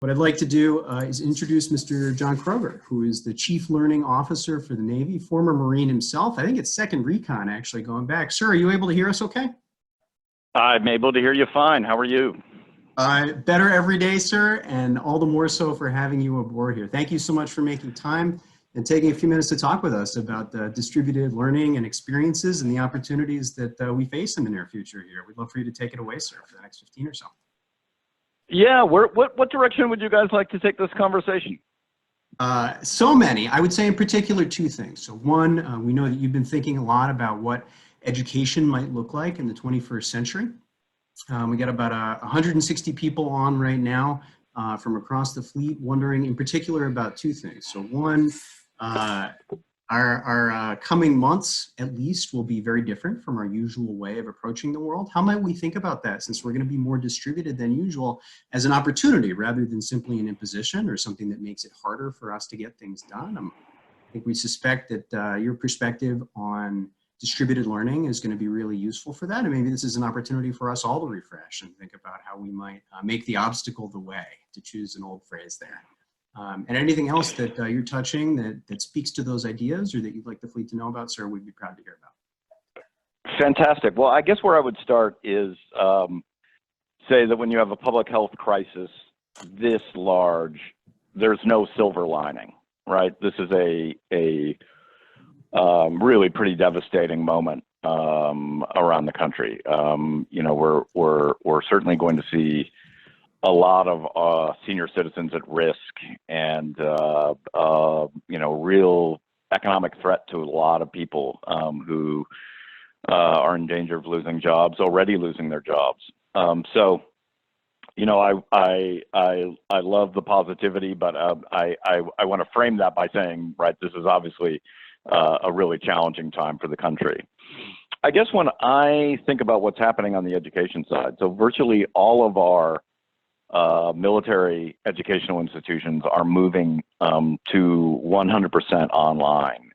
What I'd like to do is introduce Mr. John Kroger, who is the Chief Learning Officer for the Navy, former Marine himself. I think it's second recon, actually, going back. Sir, are you able to hear us okay? I'm able to hear you fine. How are you? Better every day, sir, and all the more so for having you aboard here. Thank you so much for making time and taking a few minutes to talk with us about distributed learning and experiences and the opportunities that we face in the near future here. We'd love for you to take it away, sir, for the next 15 or so. Yeah, what direction would you guys like to take this conversation? So many. I would say in particular two things. So one, we know that you've been thinking a lot about what education might look like in the 21st century. We got about 160 people on right now from across the fleet, wondering in particular about two things. So one, our coming months, at least, will be very different from our usual way of approaching the world. How might we think about that, since we're going to be more distributed than usual, as an opportunity rather than simply an imposition or something that makes it harder for us to get things done? I think we suspect that your perspective on distributed learning is going to be really useful for that. And maybe this is an opportunity for us all to refresh and think about how we might make the obstacle the way, to choose an old phrase there. And anything else that you're touching that speaks to those ideas or that you'd like the fleet to know about, sir, we'd be proud to hear about. Fantastic. Well, I guess where I would start is say that when you have a public health crisis this large, there's no silver lining, right? This is a really pretty devastating moment around the country. You know, we're certainly going to see a lot of senior citizens at risk, and you know, real economic threat to a lot of people who are in danger of losing jobs, already losing their jobs. So, you know, I love the positivity, but I want to frame that by saying, right, this is obviously a really challenging time for the country. I guess when I think about what's happening on the education side, so virtually all of our military educational institutions are moving to 100% online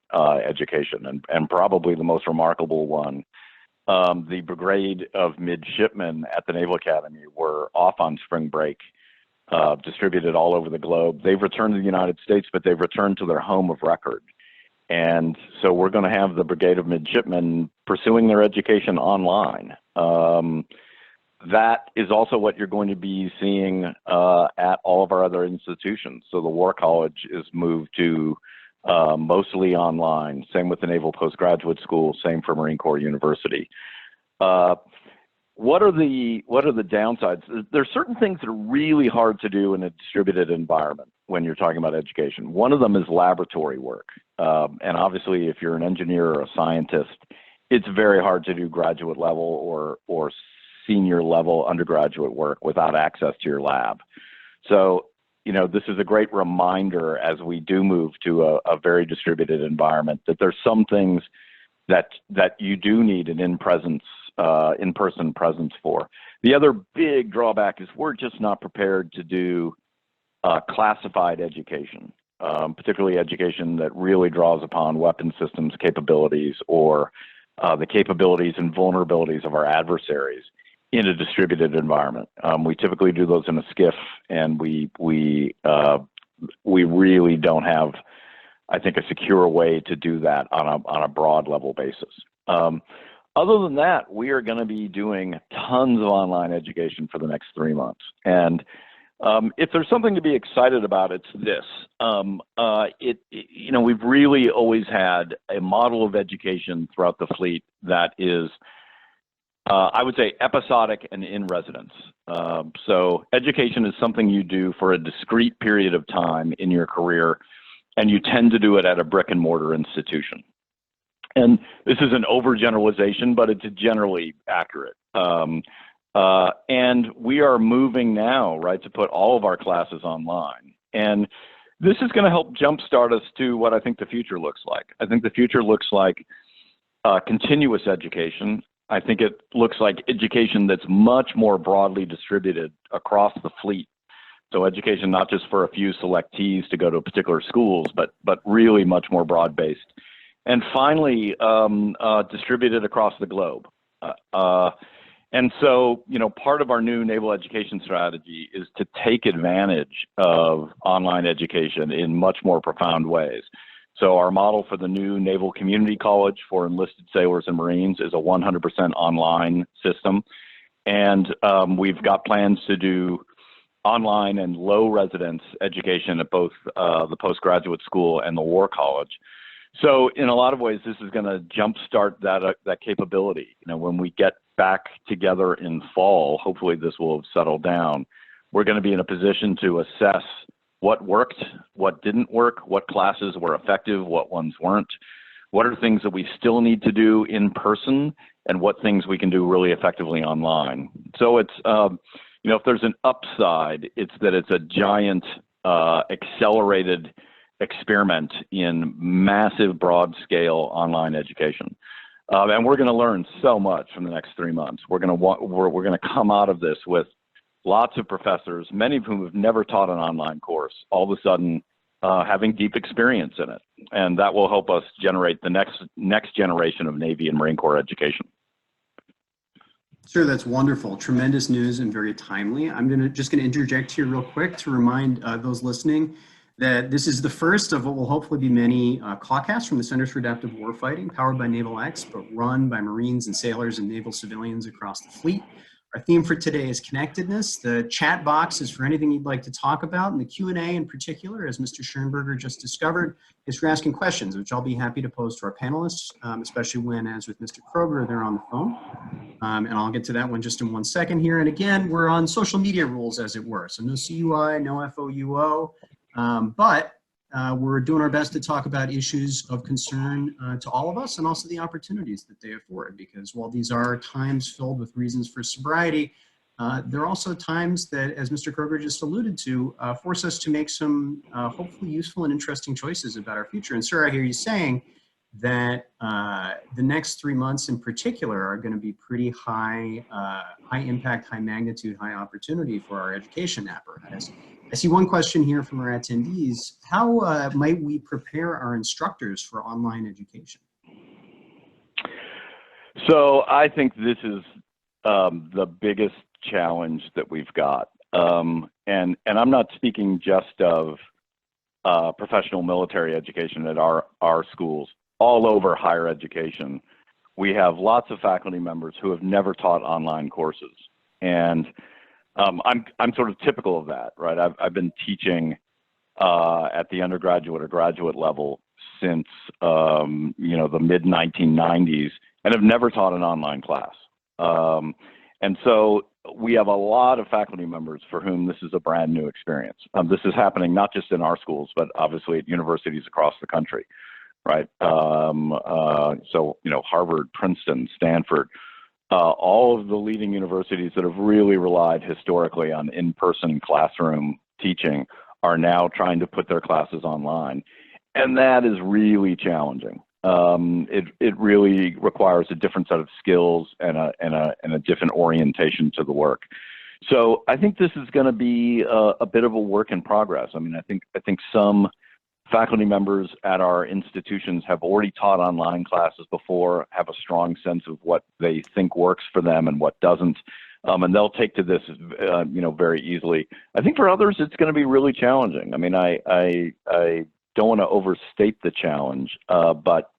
education, and probably the most remarkable one, the Brigade of Midshipmen at the Naval Academy were off on spring break, distributed all over the globe. They've returned to the United States, but they've returned to their home of record. And so we're going to have the Brigade of Midshipmen pursuing their education online. That is also what you're going to be seeing at all of our other institutions. So the War College is moved to mostly online. Same with the Naval Postgraduate School. Same for Marine Corps University. What are the downsides? There's certain things that are really hard to do in a distributed environment when you're talking about education. One of them is laboratory work. And obviously, if you're an engineer or a scientist, it's very hard to do graduate level or senior level undergraduate work without access to your lab. So, you know, this is a great reminder as we do move to a very distributed environment that there's some things that you do need an in-person presence for. The other big drawback is we're just not prepared to do classified education, particularly education that really draws upon weapon systems capabilities or the capabilities and vulnerabilities of our adversaries in a distributed environment. We typically do those in a skiff, and we really don't have, I think, a secure way to do that on a broad level basis. Other than that, we are going to be doing tons of online education for the next 3 months. And if there's something to be excited about, it's this. You know, we've really always had a model of education throughout the fleet that is, I would say, episodic and in residence. So education is something you do for a discrete period of time in your career, and you tend to do it at a brick and mortar institution. And this is an overgeneralization, but it's generally accurate. And we are moving now, right, to put all of our classes online. And this is going to help jumpstart us to what I think the future looks like. I think the future looks like continuous education. I think it looks like education that's much more broadly distributed across the fleet. So education not just for a few selectees to go to particular schools, but really much more broad-based. And finally, distributed across the globe. And so, part of our new naval education strategy is to take advantage of online education in much more profound ways. So our model for the new Naval Community College for enlisted sailors and Marines is a 100% online system. And we've got plans to do online and low residence education at both the postgraduate school and the War College. So in a lot of ways, this is going to jumpstart that capability. When we get back together in fall, hopefully this will have settled down. We're going to be in a position to assess what worked, what didn't work, what classes were effective, what ones weren't, what are things that we still need to do in person, and what things we can do really effectively online. So it's, if there's an upside, it's that it's a giant accelerated experiment in massive, broad-scale online education, and we're going to learn so much from the next 3 months. We're going to come out of this with lots of professors, many of whom have never taught an online course, all of a sudden having deep experience in it, and that will help us generate the next generation of Navy and Marine Corps education. Sure, that's wonderful. Tremendous news and very timely. I'm just going to interject here real quick to remind those listening that this is the first of what will hopefully be many CAWcasts from the Centers for Adaptive Warfighting, powered by NavalX, but run by Marines and sailors and naval civilians across the fleet. Our theme for today is connectedness. The chat box is for anything you'd like to talk about, and the Q&A in particular, as Mr. Schoenberger just discovered, is for asking questions, which I'll be happy to pose to our panelists, especially when, as with Mr. Kroger, they're on the phone. And I'll get to that one just in 1 second here. And again, we're on social media rules, as it were. So no CUI, no FOUO, but we're doing our best to talk about issues of concern to all of us, and also the opportunities that they afford, because while these are times filled with reasons for sobriety, there are also times that, as Mr. Kroger just alluded to, force us to make some hopefully useful and interesting choices about our future. And sir, I hear you saying that the next 3 months in particular are going to be pretty high impact, high magnitude, high opportunity for our education apparatus. I see one question here from our attendees. How might we prepare our instructors for online education? So I think this is the biggest challenge that we've got. And I'm not speaking just of professional military education at our schools. All over higher education, we have lots of faculty members who have never taught online courses. And I'm sort of typical of that, right? I've been teaching at the undergraduate or graduate level since the mid 1990s, and have never taught an online class. And so we have a lot of faculty members for whom this is a brand new experience. This is happening not just in our schools, but obviously at universities across the country, right? So Harvard, Princeton, Stanford. All of the leading universities that have really relied historically on in-person classroom teaching are now trying to put their classes online. And that is really challenging. It really requires a different set of skills and a different orientation to the work. So I think this is going to be a bit of a work in progress. I mean, I think some faculty members at our institutions have already taught online classes before, have a strong sense of what they think works for them and what doesn't, and they'll take to this, very easily. I think for others, it's going to be really challenging. I mean, I don't want to overstate the challenge, but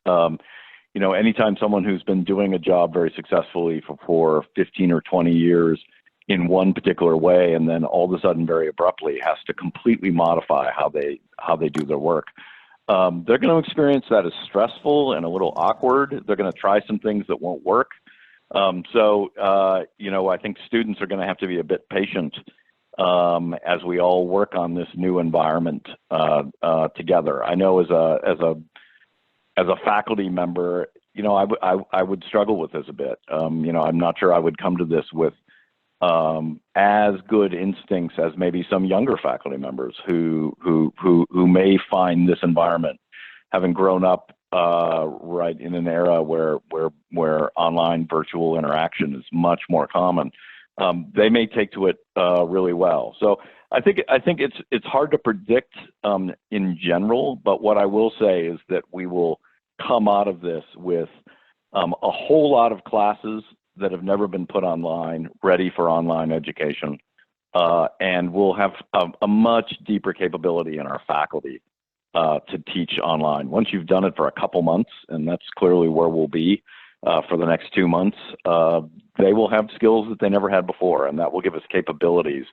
anytime someone who's been doing a job very successfully for 15 or 20 years in one particular way, and then all of a sudden very abruptly has to completely modify how they do their work. They're going to experience that as stressful and a little awkward. They're going to try some things that won't work. I think students are going to have to be a bit patient as we all work on this new environment together. I know as a faculty member, I would struggle with this a bit. I'm not sure I would come to this with as good instincts as maybe some younger faculty members who may find this environment, having grown up right in an era where online virtual interaction is much more common. They may take to it really well. So I think it's hard to predict in general, but what I will say is that we will come out of this with a whole lot of classes that have never been put online, ready for online education. And we'll have a much deeper capability in our faculty to teach online. Once you've done it for a couple months, and that's clearly where we'll be for the next 2 months, they will have skills that they never had before, and that will give us capabilities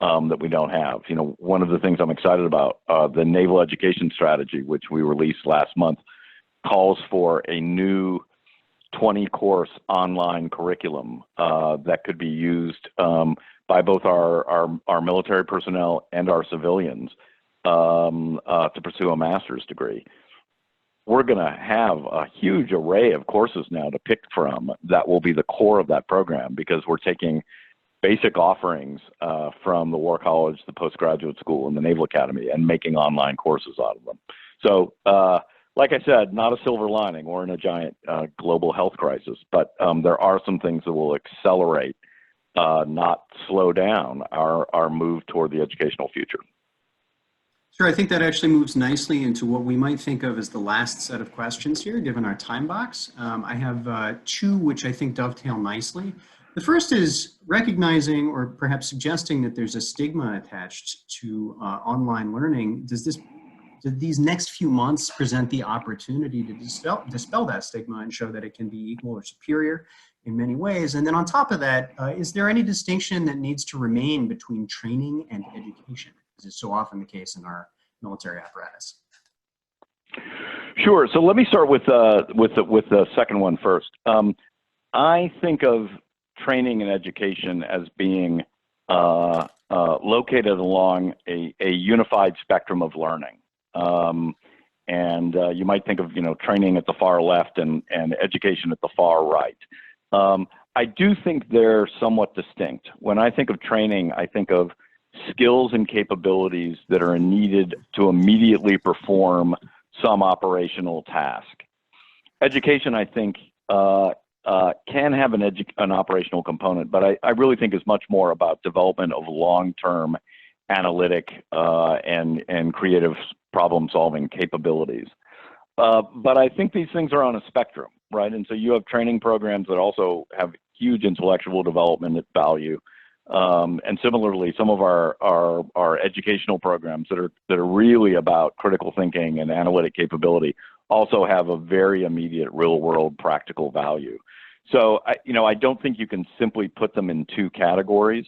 that we don't have. You know, one of the things I'm excited about, the Naval Education Strategy, which we released last month, calls for a new 20-course online curriculum that could be used by both our military personnel and our civilians to pursue a master's degree. We're going to have a huge array of courses now to pick from that will be the core of that program, because we're taking basic offerings from the War College, the postgraduate school, and the Naval Academy and making online courses out of them. So, like I said, not a silver lining. We're in a giant global health crisis, but there are some things that will accelerate, not slow down, our move toward the educational future. Sure, I think that actually moves nicely into what we might think of as the last set of questions here, given our time box. I have two which I think dovetail nicely. The first is recognizing or perhaps suggesting that there's a stigma attached to online learning. Do these next few months present the opportunity to dispel that stigma and show that it can be equal or superior in many ways? And then on top of that, is there any distinction that needs to remain between training and education, as is so often the case in our military apparatus? Sure. So let me start with the second one first. I think of training and education as being located along a unified spectrum of learning. You might think of, you know, training at the far left and education at the far right. I do think they're somewhat distinct. When I think of training, I think of skills and capabilities that are needed to immediately perform some operational task. Education, I think, can have an operational component, but I really think is much more about development of long-term analytic and creative problem-solving capabilities. But I think these things are on a spectrum, right? And so you have training programs that also have huge intellectual development value. And similarly, some of our educational programs that are really about critical thinking and analytic capability also have a very immediate real-world practical value. So I don't think you can simply put them in two categories.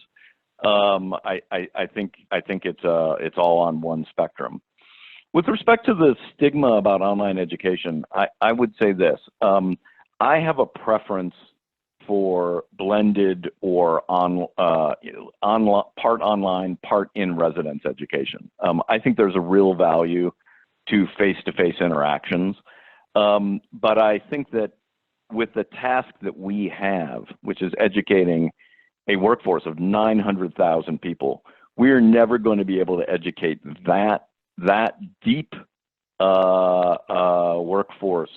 I think it's all on one spectrum. With respect to the stigma about online education, I would say this. I have a preference for blended or part online, part in residence education. I think there's a real value to face-to-face interactions. But I think that with the task that we have, which is educating a workforce of 900,000 people, we're never going to be able to educate that deep workforce,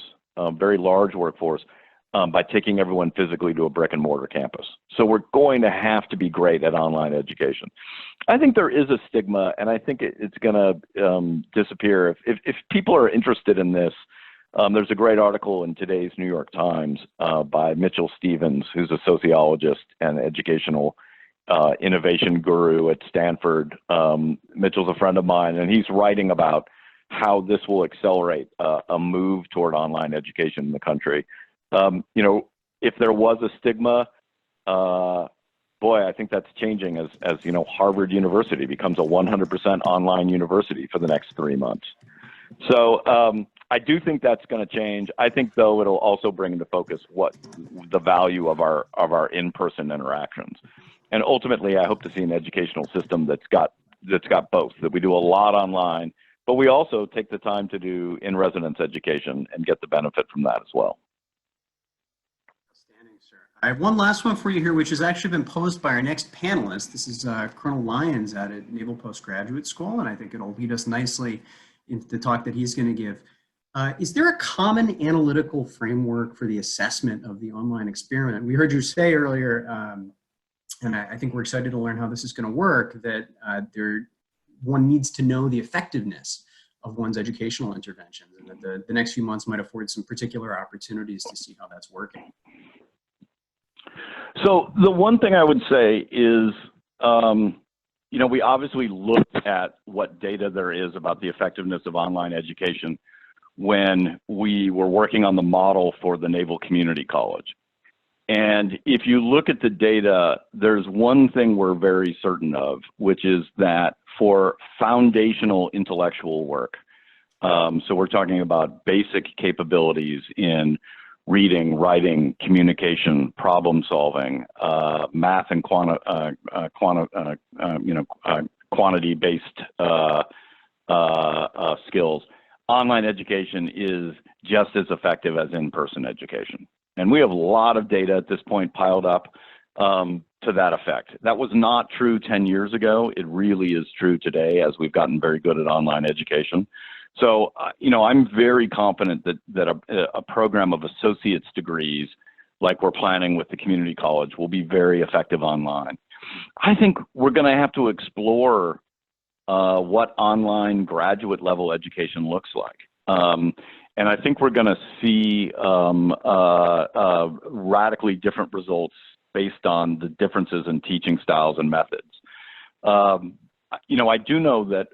very large workforce, by taking everyone physically to a brick and mortar campus. So we're going to have to be great at online education. I think there is a stigma, and I think it's going to disappear. If people are interested in this, there's a great article in today's New York Times by Mitchell Stevens, who's a sociologist and educational innovation guru at Stanford. Mitchell's a friend of mine, and he's writing about how this will accelerate a move toward online education in the country. If there was a stigma, boy, I think that's changing as Harvard University becomes a 100% online university for the next 3 months. So I do think that's going to change. I think, though, it'll also bring into focus what the value of our in-person interactions. And ultimately, I hope to see an educational system that's got both, that we do a lot online, but we also take the time to do in-residence education and get the benefit from that as well. Outstanding, sir. I have one last one for you here, which has actually been posed by our next panelist. This is Colonel Lyons out at Naval Postgraduate School, and I think it'll lead us nicely into the talk that he's going to give. Is there a common analytical framework for the assessment of the online experiment? We heard you say earlier, and I think we're excited to learn how this is going to work, that one needs to know the effectiveness of one's educational interventions, and that the next few months might afford some particular opportunities to see how that's working. So the one thing I would say is, you know, we obviously looked at what data there is about the effectiveness of online education when we were working on the model for the Naval Community College. And if you look at the data, there's one thing we're very certain of, which is that for foundational intellectual work, so we're talking about basic capabilities in reading, writing, communication, problem solving, math and quantity-based skills. Online education is just as effective as in-person education. And we have a lot of data at this point piled up to that effect. That was not true 10 years ago. It really is true today as we've gotten very good at online education. So, you know, I'm very confident that a program of associate's degrees, like we're planning with the community college, will be very effective online. I think we're going to have to explore what online graduate level education looks like. And I think we're going to see radically different results based on the differences in teaching styles and methods. You know, I do know that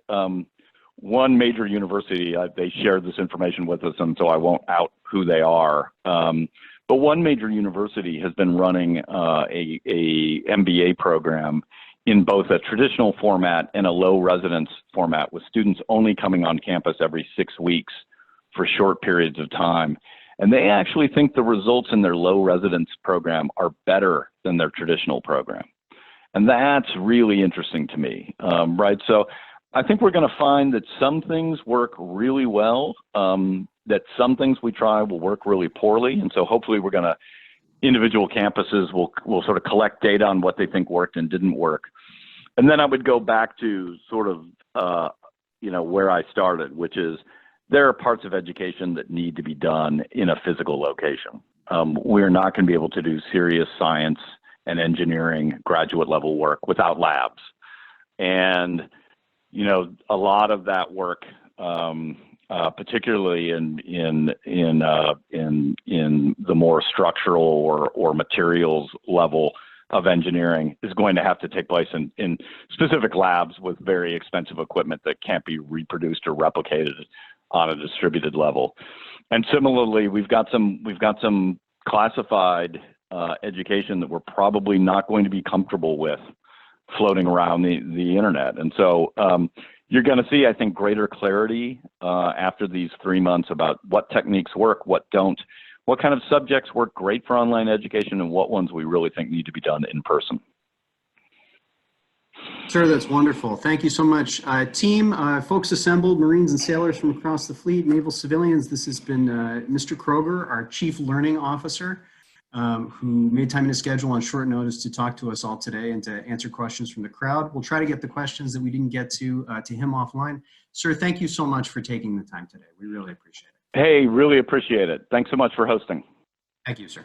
one major university, they shared this information with us, and so I won't out who they are. But one major university has been running a MBA program in both a traditional format and a low residence format, with students only coming on campus every 6 weeks for short periods of time. And they actually think the results in their low residence program are better than their traditional program. And that's really interesting to me, right? So I think we're going to find that some things work really well, that some things we try will work really poorly. And so hopefully we're going to, individual campuses will sort of collect data on what they think worked and didn't work. And then I would go back to sort of, you know, where I started, which is there are parts of education that need to be done in a physical location. We're not going to be able to do serious science and engineering graduate level work without labs. And, you know, a lot of that work, particularly in the more structural or materials level of engineering, is going to have to take place in specific labs with very expensive equipment that can't be reproduced or replicated on a distributed level. And similarly, we've got some classified education that we're probably not going to be comfortable with floating around the internet. And so you're going to see, I think, greater clarity after these 3 months about what techniques work, what don't, what kind of subjects work great for online education, and what ones we really think need to be done in person. Sure, that's wonderful. Thank you so much. Team, folks assembled, Marines and sailors from across the fleet, naval civilians, this has been Mr. Kroger, our Chief Learning Officer, who made time in his schedule on short notice to talk to us all today and to answer questions from the crowd. We'll try to get the questions that we didn't get to him offline. Sir, thank you so much for taking the time today. We really appreciate it. Hey, really appreciate it. Thanks so much for hosting. Thank you, sir.